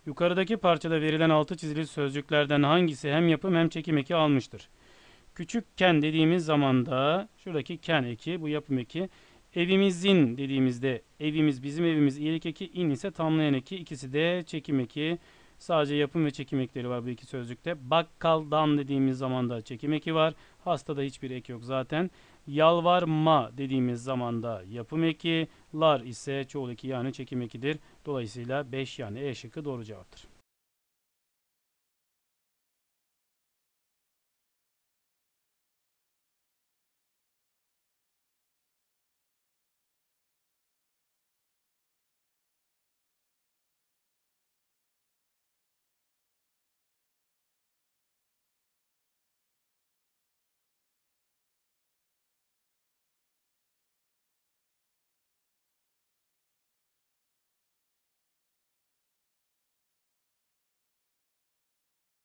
Yukarıdaki parçada verilen altı çizili sözcüklerden hangisi hem yapım hem çekim eki almıştır? Küçükken dediğimiz zaman da şuradaki ken eki, bu yapım eki. Evimizin dediğimizde evimiz, bizim evimiz iyilik eki, in ise tamlayan eki. İkisi de çekim eki. Sadece yapım ve çekim ekleri var bu iki sözcükte. Bakkaldan dediğimiz zaman da çekim eki var. Hastada hiçbir ek yok zaten. Yalvarma dediğimiz zaman da yapım eki. Lar ise çoğul eki yani çekim ekidir. Dolayısıyla 5 yani E şıkkı doğru cevaptır.